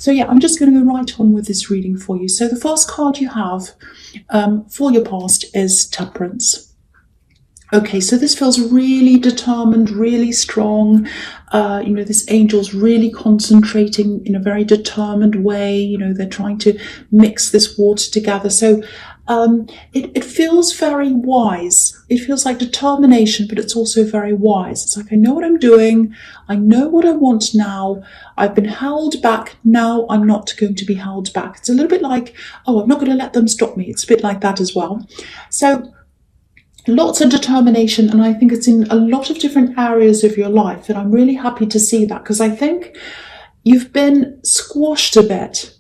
So yeah, I'm just going to go right on with this reading for you. So the first card you have for your past is Temperance. Okay, so this feels really determined, really strong. This angel's really concentrating in a very determined way. They're trying to mix this water together. So it feels very wise. It feels like determination, but it's also very wise. It's like, I know what I'm doing. I know what I want now. I've been held back. Now I'm not going to be held back. It's a little bit like, I'm not going to let them stop me. It's a bit like that as well. So lots of determination, and I think it's in a lot of different areas of your life, and I'm really happy to see that, because I think you've been squashed a bit,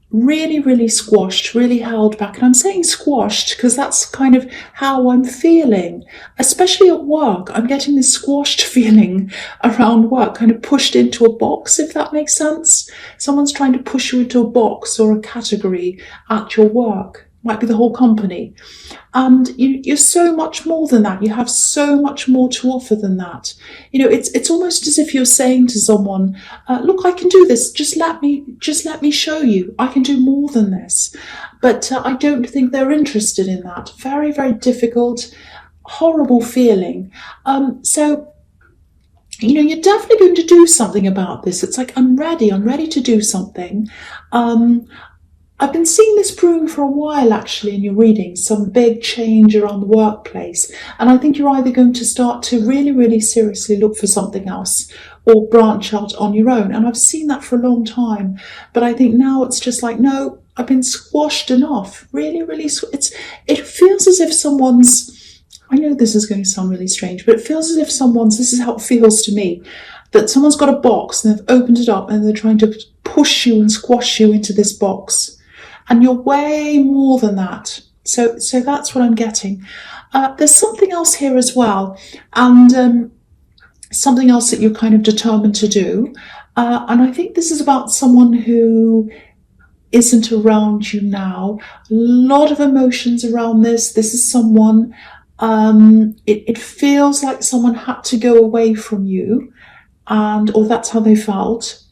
really, really squashed, really held back. And I'm saying squashed because that's kind of how I'm feeling, especially at work. I'm getting this squashed feeling around work, kind of pushed into a box, if that makes sense. Someone's trying to push you into a box or a category at your work. Might be the whole company, and you're so much more than that. You have so much more to offer than that. It's almost as if you're saying to someone, look, I can do this, just let me show you, I can do more than this. But I don't think they're interested in that. Very, very difficult, horrible feeling. So you're definitely going to do something about this. It's like, I'm ready to do something. I've been seeing this brewing for a while, actually, in your readings, some big change around the workplace. And I think you're either going to start to really, really seriously look for something else or branch out on your own. And I've seen that for a long time. But I think now it's just like, no, I've been squashed enough. Really, really, it feels as if someone's, I know this is going to sound really strange, but it feels as if this is how it feels to me, that someone's got a box and they've opened it up and they're trying to push you and squash you into this box. And you're way more than that. So that's what I'm getting. There's something else here as well, and something else that you're kind of determined to do. And I think this is about someone who isn't around you now. A lot of emotions around this. This is someone, it feels like someone had to go away from you, or that's how they felt.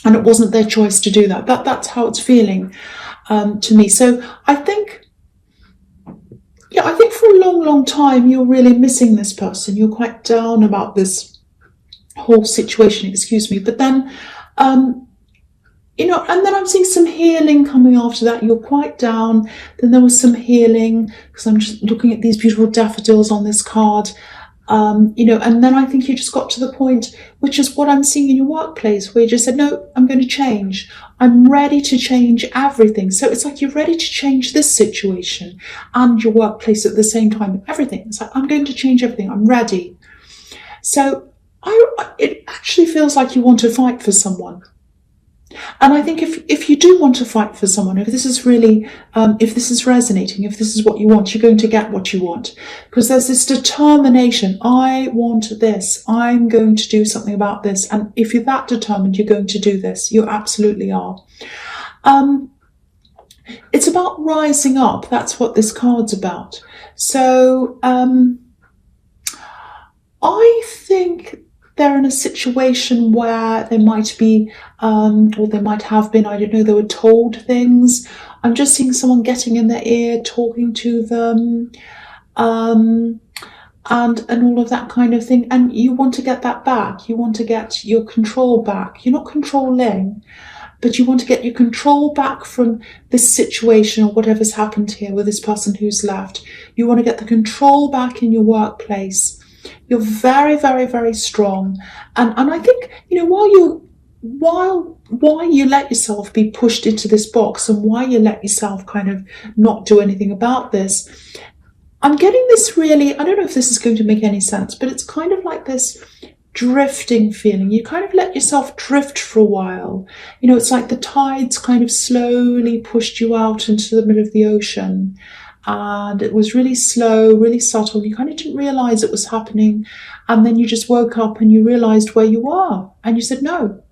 And it wasn't their choice to do that. That's how it's feeling to me. So I think for a long, long time, you're really missing this person. You're quite down about this whole situation, excuse me. But then, and then I'm seeing some healing coming after that. You're quite down. Then there was some healing, because I'm just looking at these beautiful daffodils on this card. And then I think you just got to the point, which is what I'm seeing in your workplace, where you just said, no, I'm going to change. I'm ready to change everything. So it's like you're ready to change this situation and your workplace at the same time. Everything. It's like, I'm going to change everything. I'm ready. So it actually feels like you want to fight for someone. And I think if you do want to fight for someone, if this is really, if this is resonating, if this is what you want, you're going to get what you want. Because there's this determination. I want this. I'm going to do something about this. And if you're that determined, you're going to do this. You absolutely are. It's about rising up. That's what this card's about. So I think they're in a situation where they might be, or they might have been, I don't know, they were told things. I'm just seeing someone getting in their ear, talking to them, and all of that kind of thing. And you want to get that back. You want to get your control back. You're not controlling, but you want to get your control back from this situation or whatever's happened here with this person who's left. You want to get the control back in your workplace. You're very, very, very strong. And I think, why you let yourself be pushed into this box and why you let yourself kind of not do anything about this, I'm getting this really, I don't know if this is going to make any sense, but it's kind of like this drifting feeling. You kind of let yourself drift for a while. It's like the tides kind of slowly pushed you out into the middle of the ocean. And it was really slow, really subtle. You kind of didn't realize it was happening. And then you just woke up and you realized where you are. And you said, no,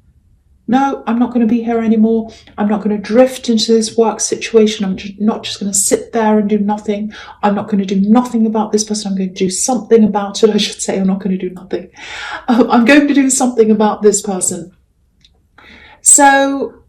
I'm not going to be here anymore. I'm not going to drift into this work situation. I'm not just going to sit there and do nothing. I'm not going to do nothing about this person. I'm going to do something about it. I should say I'm not going to do nothing. I'm going to do something about this person. So,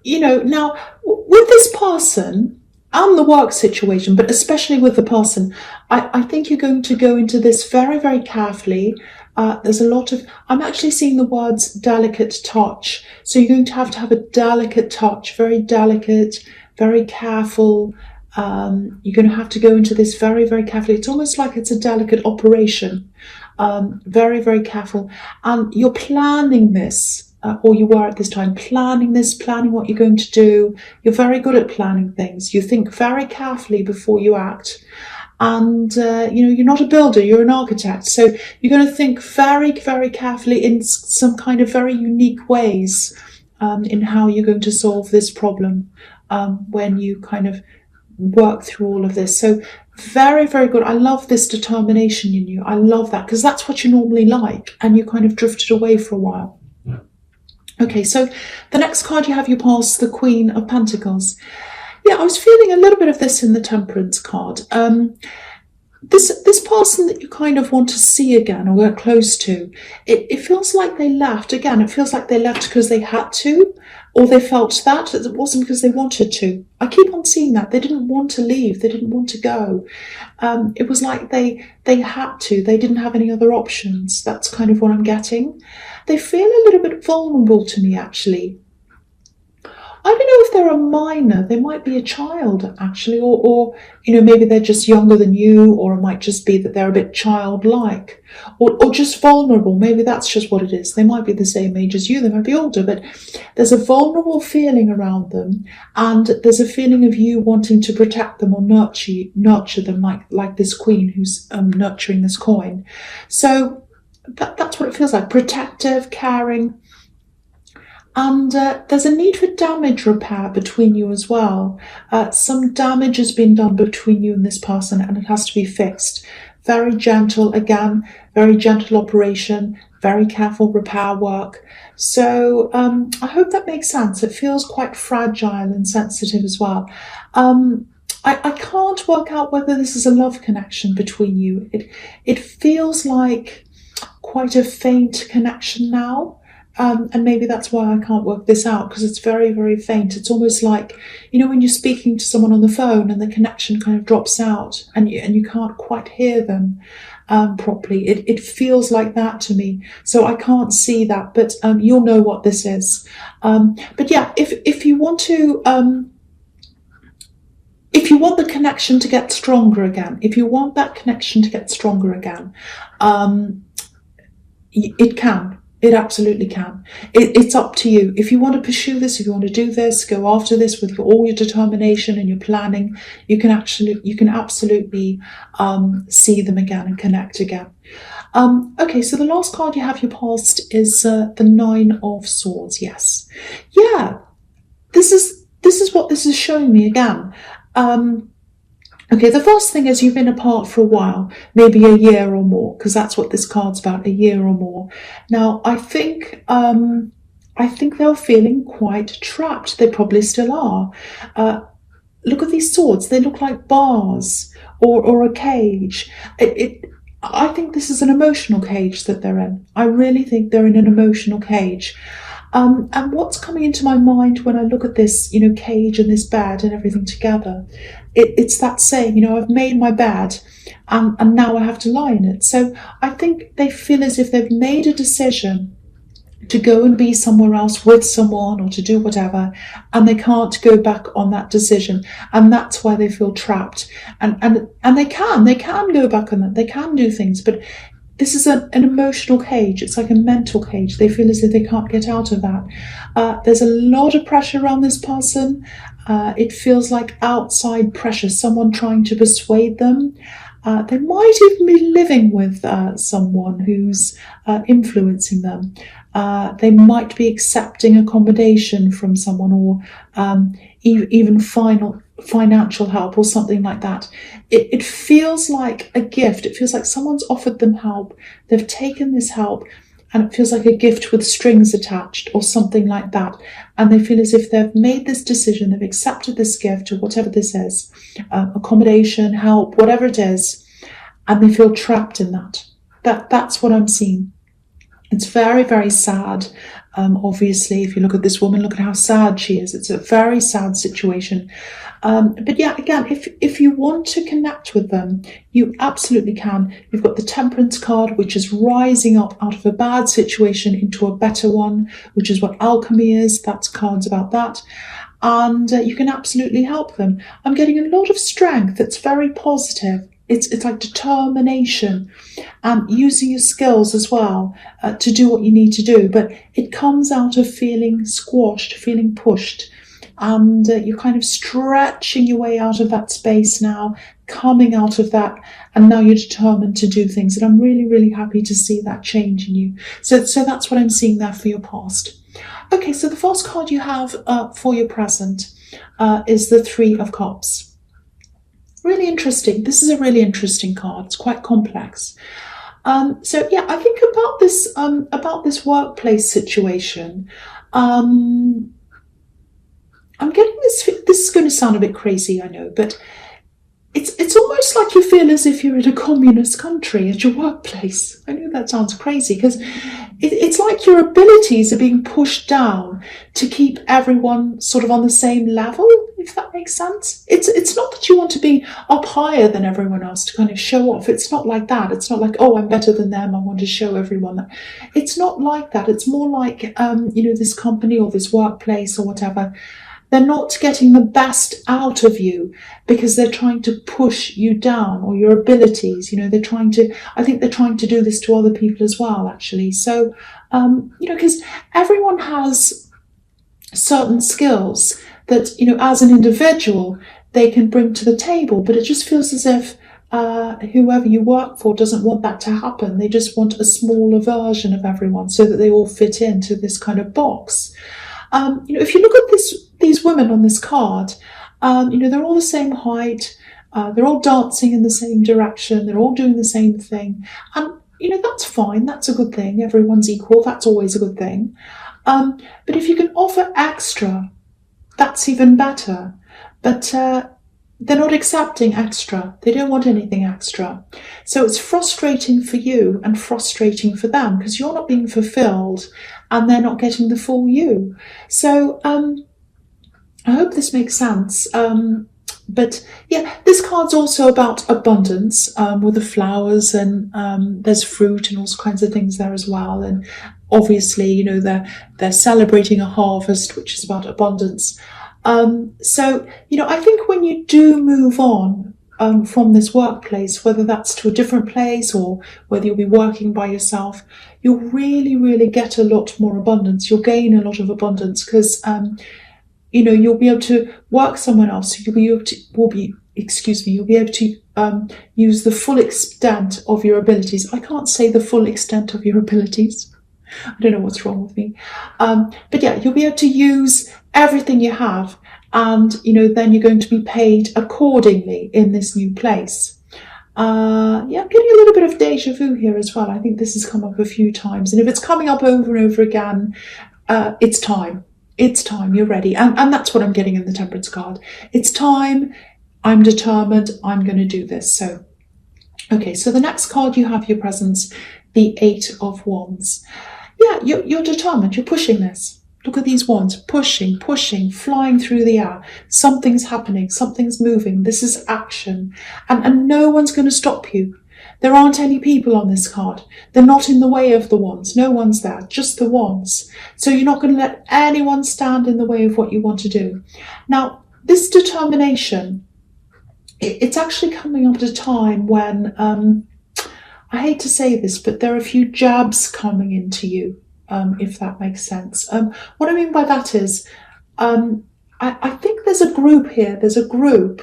now with this person and the work situation, but especially with the person, I think you're going to go into this very, very carefully. There's a lot of, I'm actually seeing the words delicate touch. So you're going to have a delicate touch, very delicate, very careful. You're going to have to go into this very, very carefully. It's almost like it's a delicate operation. Very, very careful. And you're planning this. Or you were at this time planning this, planning what you're going to do. You're very good at planning things. You think very carefully before you act. And, you're not a builder, you're an architect. So you're going to think very, very carefully in some kind of very unique ways in how you're going to solve this problem when you kind of work through all of this. So very, very good. I love this determination in you. I love that because that's what you normally like. And you kind of drifted away for a while. Okay, so the next card you have, you pass the Queen of Pentacles. Yeah, I was feeling a little bit of this in the Temperance card. This person that you kind of want to see again or get close to, it feels like they left. Again, it feels like they left because they had to, or they felt that. It wasn't because they wanted to. I keep on seeing that. They didn't want to leave. They didn't want to go. It was like they had to. They didn't have any other options. That's kind of what I'm getting. They feel a little bit vulnerable to me, actually. I don't know if they're a minor. They might be a child, actually, or maybe they're just younger than you, or it might just be that they're a bit childlike, or just vulnerable. Maybe that's just what it is. They might be the same age as you. They might be older, but there's a vulnerable feeling around them, and there's a feeling of you wanting to protect them or nurture them, like this queen who's nurturing this coin. So that's what it feels like: protective, caring. And there's a need for damage repair between you as well. Some damage has been done between you and this person, and it has to be fixed. Very gentle, again, very gentle operation, very careful repair work. So I hope that makes sense. It feels quite fragile and sensitive as well. I can't work out whether this is a love connection between you. It feels like quite a faint connection now. And maybe that's why I can't work this out, because it's very, very faint. It's almost like, when you're speaking to someone on the phone and the connection kind of drops out and you can't quite hear them properly. It feels like that to me. So I can't see that, but you'll know what this is. But yeah, if you want to... if you want the connection to get stronger again, it can. It absolutely can. It's up to you. If you want to pursue this, if you want to do this, go after this with all your determination and your planning, you can absolutely see them again and connect again. Okay, so the last card you have your past is the Nine of Swords. Yes. Yeah. This is what this is showing me again. Okay, the first thing is you've been apart for a while, maybe a year or more, because that's what this card's about, a year or more. Now, I think they're feeling quite trapped. They probably still are. Look at these swords. They look like bars or a cage. I think this is an emotional cage that they're in. I really think they're in an emotional cage. And what's coming into my mind when I look at this, cage and this bed and everything together, it's that saying, I've made my bed and now I have to lie in it. So I think they feel as if they've made a decision to go and be somewhere else with someone or to do whatever, and they can't go back on that decision. And that's why they feel trapped. And they can go back on that. They can do things, but this is an emotional cage. It's like a mental cage. They feel as if they can't get out of that. There's a lot of pressure around this person. It feels like outside pressure, someone trying to persuade them. They might even be living with someone who's influencing them. They might be accepting accommodation from someone, or even financial help or something like that. It feels like a gift. It feels like someone's offered them help. They've taken this help, and it feels like a gift with strings attached or something like that. And they feel as if they've made this decision, they've accepted this gift or whatever this is, accommodation, help, whatever it is, and they feel trapped in that. That's what I'm seeing. It's very, very sad. Obviously, if you look at this woman, look at how sad she is. It's a very sad situation. But yeah, again, if you want to connect with them, you absolutely can. You've got the Temperance card, which is rising up out of a bad situation into a better one, which is what alchemy is. That's cards about that. And you can absolutely help them. I'm getting a lot of strength that's very positive. It's like determination and using your skills as well to do what you need to do. But it comes out of feeling squashed, feeling pushed. And you're kind of stretching your way out of that space now, coming out of that, and now you're determined to do things. And I'm really, really happy to see that change in you. So that's what I'm seeing there for your past. Okay, so the first card you have for your present is the Three of Cups. Really interesting. This is a really interesting card. It's quite complex. So yeah, I think about this workplace situation. I'm getting this is going to sound a bit crazy, I know, but it's almost like you feel as if you're in a communist country at your workplace. I know that sounds crazy because it's like your abilities are being pushed down to keep everyone sort of on the same level, if that makes sense. It's not that you want to be up higher than everyone else to kind of show off. It's not like that. It's not like, oh, I'm better than them, I want to show everyone that. It's not like that. It's more like, this company or this workplace or whatever, they're not getting the best out of you because they're trying to push you down or your abilities. I think they're trying to do this to other people as well, actually. So, because everyone has certain skills that, as an individual, they can bring to the table, but it just feels as if whoever you work for doesn't want that to happen. They just want a smaller version of everyone so that they all fit into this kind of box. If you look at these women on this card, they're all the same height, they're all dancing in the same direction, they're all doing the same thing. And, that's fine, that's a good thing. Everyone's equal, that's always a good thing. But if you can offer extra, that's even better. But they're not accepting extra. They don't want anything extra. So it's frustrating for you and frustrating for them because you're not being fulfilled and they're not getting the full you. So I hope this makes sense. But yeah, this card's also about abundance with the flowers and there's fruit and all kinds of things there as well. And obviously, they're celebrating a harvest, which is about abundance. So, I think when you do move on from this workplace, whether that's to a different place or whether you'll be working by yourself, you'll really, really get a lot more abundance. You'll gain a lot of abundance because, you'll be able to work somewhere else. You'll be able to use the full extent of your abilities. I can't say the full extent of your abilities. I don't know what's wrong with me. But yeah, you'll be able to use everything you have and, then you're going to be paid accordingly in this new place. I'm getting a little bit of deja vu here as well. I think this has come up a few times. And if it's coming up over and over again, it's time. It's time. You're ready. And that's what I'm getting in the Temperance card. It's time. I'm determined. I'm going to do this. So, okay. So the next card you have, your presence, the Eight of Wands. Yeah, you're determined. You're pushing this. Look at these wands. Pushing, flying through the air. Something's happening. Something's moving. This is action. And no one's going to stop you. There aren't any people on this card. They're not in the way of the wands. No one's there. Just the wands. So you're not going to let anyone stand in the way of what you want to do. Now, this determination, it's actually coming up at a time when... I hate to say this, but there are a few jabs coming into you, if that makes sense. What I mean by that is, I think there's a group here. There's a group.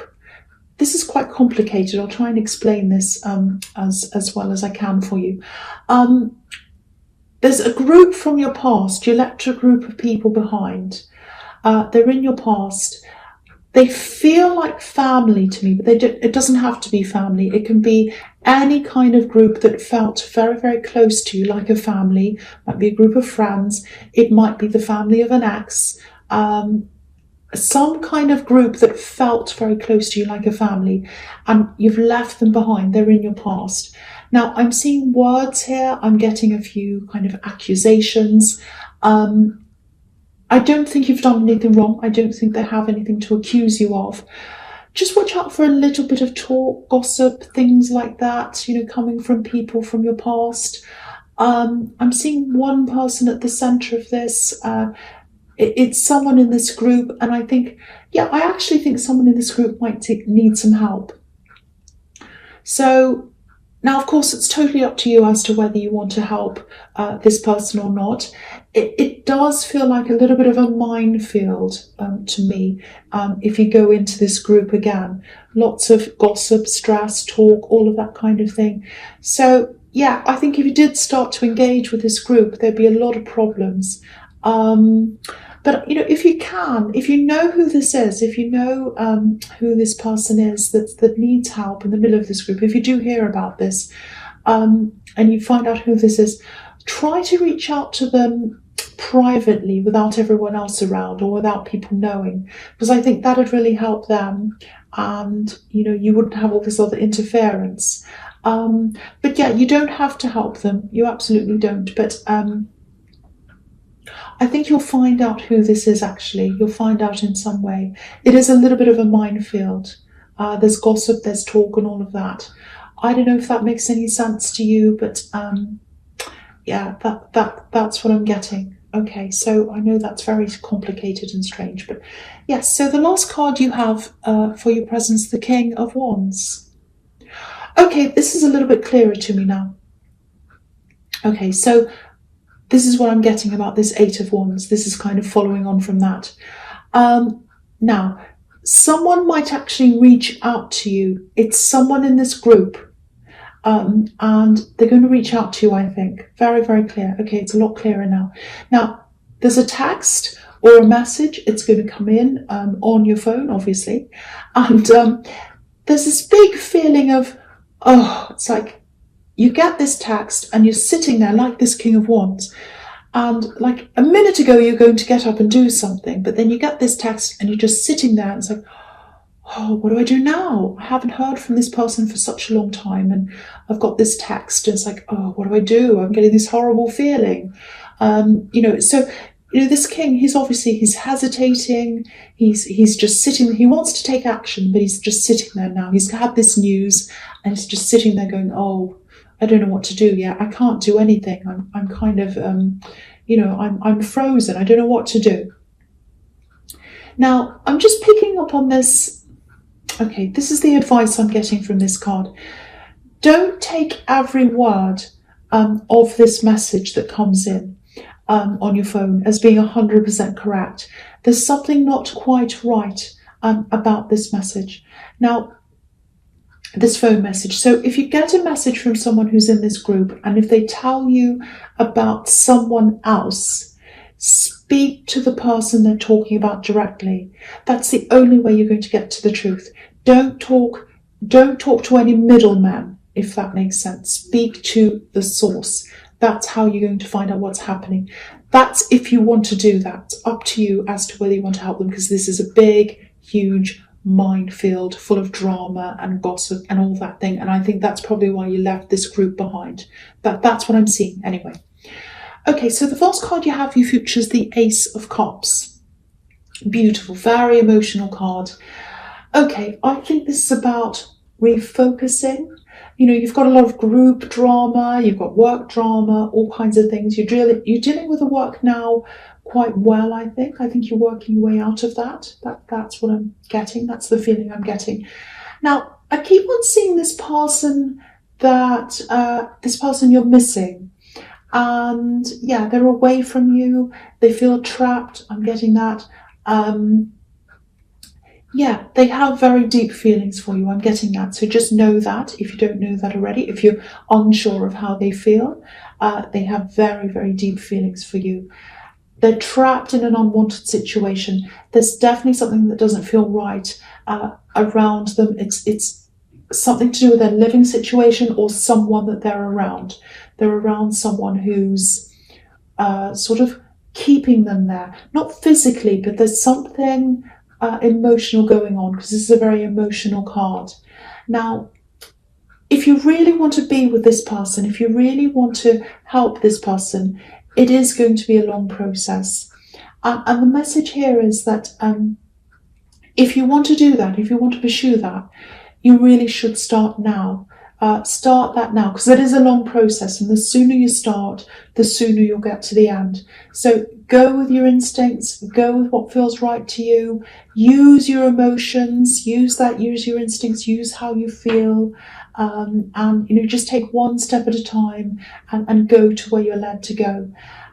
This is quite complicated. I'll try and explain this as well as I can for you. There's a group from your past. You left a group of people behind. They're in your past. They feel like family to me, but it doesn't have to be family. It can be any kind of group that felt very, very close to you, like a family. It might be a group of friends. It might be the family of an ex. Some kind of group that felt very close to you, like a family, and you've left them behind. They're in your past. Now, I'm seeing words here. I'm getting a few kind of accusations. I don't think you've done anything wrong. I don't think they have anything to accuse you of. Just watch out for a little bit of talk, gossip, things like that, coming from people from your past. I'm seeing one person at the center of this. It's someone in this group, and I actually think someone in this group might need some help. So now, of course, it's totally up to you as to whether you want to help this person or not. It does feel like a little bit of a minefield to me if you go into this group again. Lots of gossip, stress, talk, all of that kind of thing. So, yeah, I think if you did start to engage with this group, there'd be a lot of problems. But, if you know who this is, if you know who this person is that needs help in the middle of this group, if you do hear about this and you find out who this is, try to reach out to them privately without everyone else around or without people knowing, because I think that would really help them, and, you wouldn't have all this other interference. But yeah, you don't have to help them. You absolutely don't. But I think you'll find out who this is actually. You'll find out in some way. It is a little bit of a minefield. There's gossip, there's talk and all of that. I don't know if that makes any sense to you, but yeah, that's what I'm getting. Okay, so I know that's very complicated and strange, but yes, so the last card you have for your presence, the King of Wands. Okay, this is a little bit clearer to me now. Okay, so this is what I'm getting about this Eight of Wands. This is kind of following on from that. Now, someone might actually reach out to you. It's someone in this group. And they're going to reach out to you, I think. Very, very clear. Okay, it's a lot clearer now. Now, there's a text or a message. It's going to come in on your phone, obviously. And there's this big feeling of, it's like you get this text and you're sitting there like this King of Wands. And like a minute ago, you're going to get up and do something. But then you get this text and you're just sitting there and it's like, what do I do now? I haven't heard from this person for such a long time, and I've got this text, and it's like, what do I do? I'm getting this horrible feeling. So this king, he's hesitating. He's just sitting. He wants to take action, but he's just sitting there now. He's had this news, and he's just sitting there going, I don't know what to do yet. I can't do anything. I'm kind of, I'm frozen. I don't know what to do. Now, I'm just picking up on this. Okay, this is the advice I'm getting from this card. Don't take every word of this message that comes in on your phone as being 100% correct. There's something not quite right about this message. Now, this phone message. So if you get a message from someone who's in this group, and if they tell you about someone else, speak to the person they're talking about directly. That's the only way you're going to get to the truth. Don't talk to any middleman, if that makes sense. Speak to the source. That's how you're going to find out what's happening. That's if you want to do that. It's up to you as to whether you want to help them, because this is a big, huge minefield full of drama and gossip and all that thing. And I think that's probably why you left this group behind. But that's what I'm seeing anyway. Okay, so the first card you have, you features the Ace of Cups. Beautiful, very emotional card. Okay, I think this is about refocusing. You've got a lot of group drama, you've got work drama, all kinds of things. You're dealing with the work now quite well, I think. I think you're working your way out of that. That's what I'm getting. That's the feeling I'm getting. Now, I keep on seeing this person you're missing. And yeah, they're away from you. They feel trapped. I'm getting that. Yeah, they have very deep feelings for you. I'm getting that. So just know that if you don't know that already, if you're unsure of how they feel, they have very, very deep feelings for you. They're trapped in an unwanted situation. There's definitely something that doesn't feel right around them. It's something to do with their living situation or someone that they're around. They're around someone who's sort of keeping them there. Not physically, but there's something emotional going on, because this is a very emotional card. Now, if you really want to be with this person, if you really want to help this person, it is going to be a long process. And the message here is that if you want to do that, if you want to pursue that, you really should start now. Start that now, because it is a long process, and the sooner you start, the sooner you'll get to the end. So go with your instincts, go with what feels right to you, use your emotions, use your instincts, use how you feel, and just take one step at a time and go to where you're led to go.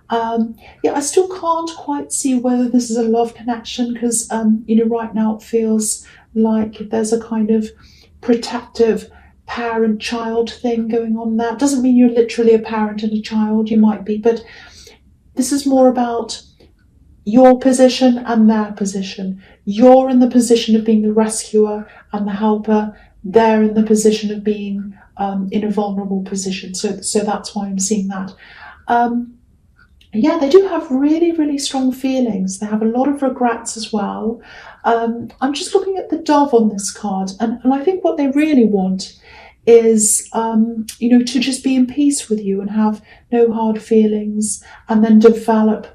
I still can't quite see whether this is a love connection, because right now it feels like there's a kind of protective parent-child thing going on there. It doesn't mean you're literally a parent and a child, you might be, but this is more about your position and their position. You're in the position of being the rescuer and the helper. They're in the position of being in a vulnerable position. So that's why I'm seeing that. They do have really, really strong feelings. They have a lot of regrets as well. I'm just looking at the dove on this card, and I think what they really want is, to just be in peace with you and have no hard feelings, and then develop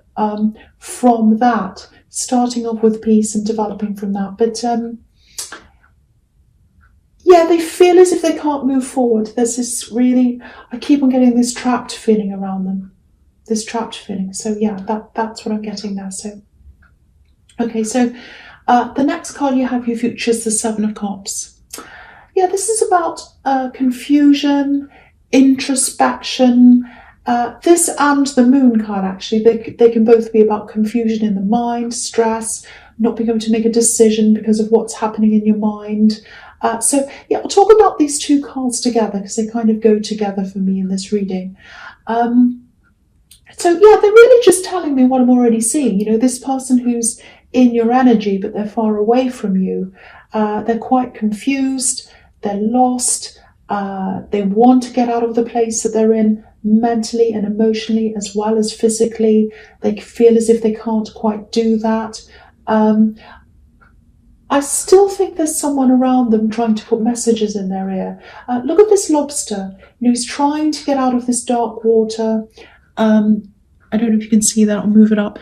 from that, starting off with peace and developing from that. But they feel as if they can't move forward. There's this really, I keep on getting this trapped feeling around them. This trapped feeling. So that's what I'm getting there. So, okay, so the next card you have, your future, is the Seven of Cups. This is about confusion, introspection. This and the Moon card, actually, they can both be about confusion in the mind, stress, not being able to make a decision because of what's happening in your mind. I'll talk about these two cards together because they kind of go together for me in this reading. They're really just telling me what I'm already seeing. This person who's in your energy, but they're far away from you. They're quite confused. They're lost. They want to get out of the place that they're in mentally and emotionally as well as physically. They feel as if they can't quite do that. I still think there's someone around them trying to put messages in their ear. Look at this lobster. He's trying to get out of this dark water. I don't know if you can see that. I'll move it up.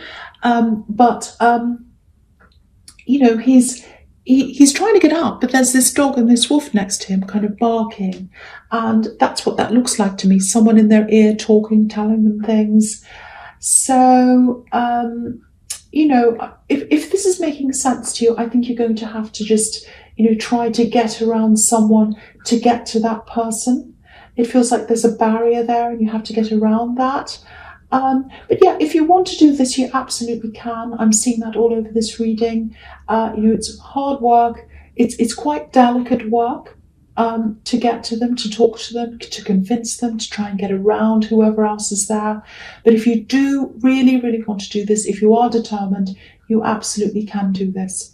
He's trying to get out, but there's this dog and this wolf next to him kind of barking. And that's what that looks like to me. Someone in their ear talking, telling them things. So, if this is making sense to you, I think you're going to have to just, try to get around someone to get to that person. It feels like there's a barrier there and you have to get around that. If you want to do this, you absolutely can. I'm seeing that all over this reading. It's hard work. It's quite delicate work to get to them, to talk to them, to convince them, to try and get around whoever else is there. But if you do really, really want to do this, if you are determined, you absolutely can do this.